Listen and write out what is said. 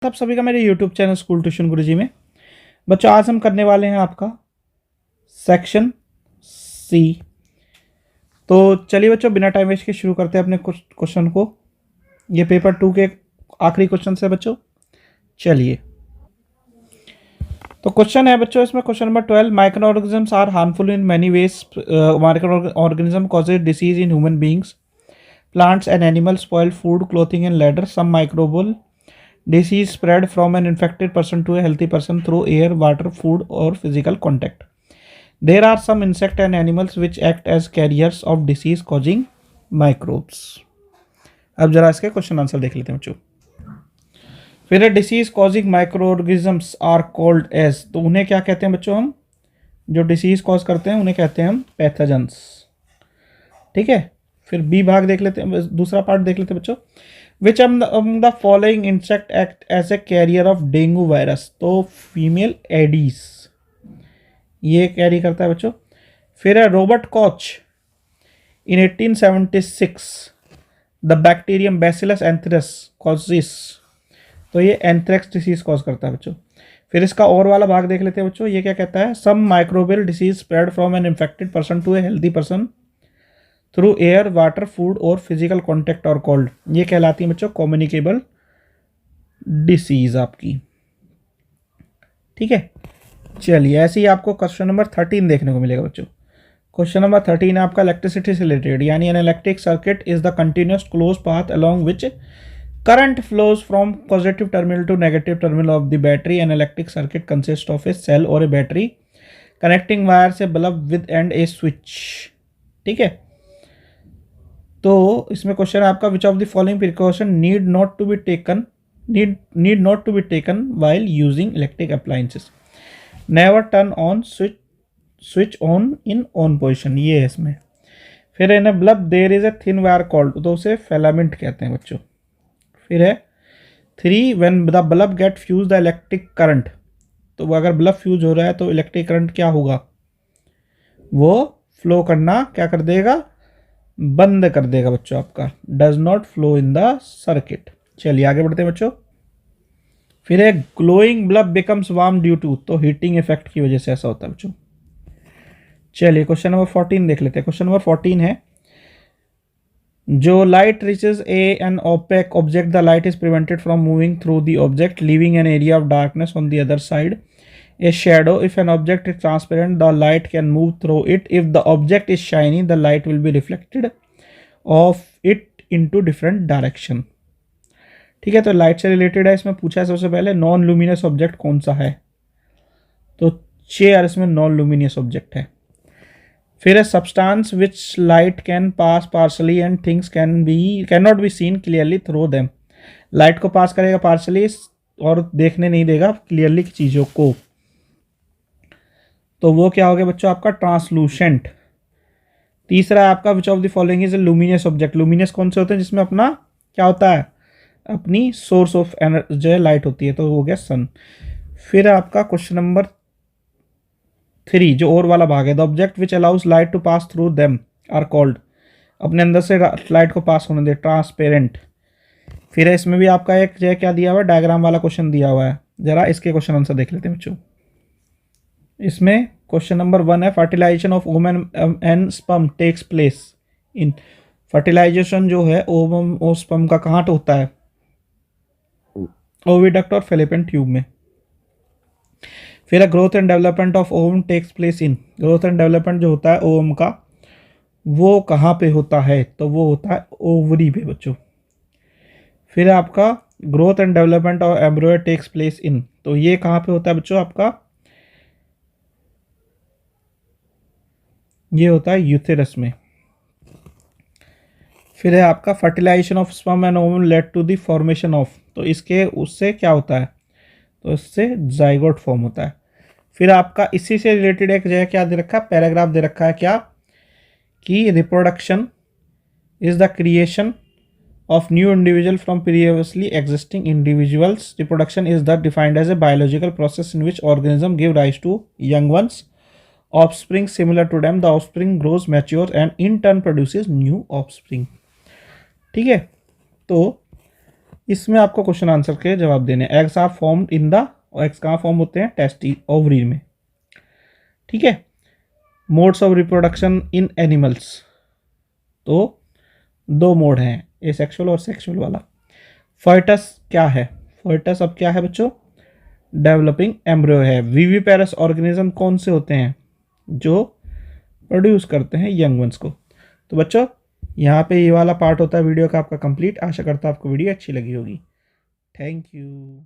स्वागत है आप सभी का मेरे यूट्यूब चैनल स्कूल ट्यूशन गुरुजी में। बच्चों आज हम करने वाले हैं आपका सेक्शन सी। तो चलिए बच्चों बिना टाइम वेस्ट के शुरू करते हैं अपने क्वेश्चन को। ये पेपर 2 के आखिरी क्वेश्चन है बच्चों। चलिए तो क्वेश्चन है बच्चों इसमें question number 12, micro organisms are harmful in many ways. Micro organism causes disease in human beings, plants and animals spoil food, clothing and ladder. Some microbial disease spread from an infected person to a healthy person through air, water, food or physical contact. There are some insect and animals which act as carriers of disease causing microbes. अब जरा इसके question answer देख लेते हैं बच्चों। फिर disease causing micro organisms are called as, तो उन्हें क्या कहते हैं बच्चों? हम जो डिसीज कॉज करते हैं उन्हें कहते हैं हम पैथोजेंस। ठीक है, फिर बी भाग देख लेते हैं, दूसरा पार्ट देख लेते हैं बच्चों। Which among the following insect act as a carrier of dengue virus, तो फीमेल एडीज ये कैरी करता है बच्चों। फिर है Robert Koch in 1876 the bacterium bacillus anthracis causes, तो ये एंथ्रेक्स डिसीज कॉज करता है बच्चों। फिर इसका और वाला भाग देख लेते हैं बच्चों। ये क्या कहता है? Some microbial disease spread from an infected person to a healthy person through air, water, food और फिजिकल कॉन्टेक्ट और कोल्ड, ये कहलाती है बच्चों कम्युनिकेबल डिसीज आपकी। ठीक है, चलिए ऐसे ही आपको क्वेश्चन नंबर 13 देखने को मिलेगा बच्चों। क्वेश्चन नंबर 13 है आपका इलेक्ट्रिसिटी से रिलेटेड, यानी an electric circuit is the continuous close path along which current flows from positive terminal to negative terminal of the battery. An electric circuit consist of a cell और a battery connecting wire से bulb with and a switch. ठीक है, तो इसमें question है आपका which of the following precaution need not to be taken while using electric appliances. Never turn on switch on in on position, ये है इसमें। फिर है ना bulb there is a thin wire called, तो उसे फिलामेंट कहते हैं बच्चों। फिर है 3 when the bulb get fuse the electric current, तो अगर बल्ब फ्यूज हो रहा है तो इलेक्ट्रिक करंट क्या होगा? वो फ्लो करना क्या कर देगा? बंद कर देगा बच्चों आपका, does not flow in the circuit. चलिए आगे बढ़ते हैं बच्चों। फिर एक glowing bulb becomes warm due to, तो हीटिंग इफेक्ट की वजह से ऐसा होता है बच्चों। चलिए क्वेश्चन नंबर 14 देख लेते हैं। क्वेश्चन नंबर 14 है जो light reaches an opaque object the light is prevented from moving through the object leaving an area of darkness on the other side. A shadow, if an object is transparent, the light can move through it. If the object is shiny, the light will be reflected of it into different direction. ठीक है, तो light से related है। इसमें पूछा है सबसे पहले नॉन लुमिनस ऑब्जेक्ट कौन सा है, तो चेयर इसमें नॉन लुमिनस ऑब्जेक्ट है। फिर है substance which light can pass partially and things can not be seen clearly through them. Light को पास करेगा पार्शली और देखने नहीं देगा क्लियरली चीज़ों को, तो वो क्या हो गया बच्चों आपका ट्रांसलूसेंट। तीसरा है आपका which of the following is a luminous object. Luminous कौन से होते हैं? जिसमें अपना क्या होता है? अपनी सोर्स ऑफ एनर्जी लाइट होती है, तो हो गया सन। फिर आपका क्वेश्चन नंबर 3 जो और वाला भाग है, the object which allows light to pass through them are called, अपने अंदर से लाइट को पास होने दे, ट्रांसपेरेंट। फिर इसमें भी आपका एक जो क्या दिया हुआ है, डायग्राम वाला क्वेश्चन दिया हुआ है, जरा इसके क्वेश्चन आंसर देख लेते हैं बच्चों। इसमें क्वेश्चन नंबर 1 है fertilisation of ovum and sperm takes place in. Fertilisation जो है ओवम और स्पर्म का कहाँ होता है? ओविडक्ट और फेलोपियन ट्यूब में। फिर growth and development of ovum takes place in. Growth and development जो होता है ओवम का वो कहाँ पे होता है? तो वो होता है ओवरी पे बच्चों। फिर आपका growth and development of embryo takes place in, तो ये कहाँ पे होता है बच्चों? आपका ये होता है यूथेरस में। फिर है आपका fertilisation of sperm and ovum led to the formation of, तो इसके उससे क्या होता है? तो इससे जाइगोट फॉर्म होता है। फिर आपका इसी से रिलेटेड एक जगह क्या दे रखा है? पैराग्राफ दे रखा है क्या कि reproduction is the creation of new individual from previously existing individuals. Reproduction is that defined as a biological process in which organism give rise to young ones, offspring similar to them. The offspring grows, matures and in turn produces new offspring. ठीक है, तो इसमें आपको question answer के जवाब देने। Eggs are formed in the, eggs कहाँ form होते हैं? टेस्टी, ओवरी में। ठीक है। Modes of reproduction in animals, तो 2 मोड हैं, एसेक्सुअल और सेक्सुअल वाला। फर्टस क्या है? फर्टस अब क्या है बच्चों? डेवलपिंग एम्ब्रियो है। विविपेरस ऑर्गेनिज्म कौन से होते हैं? जो प्रोड्यूस करते हैं यंग वंस को। तो बच्चों यहाँ पे ये वाला पार्ट होता है वीडियो का आपका कंप्लीट। आशा करता हूँ आपको वीडियो अच्छी लगी होगी। Thank you.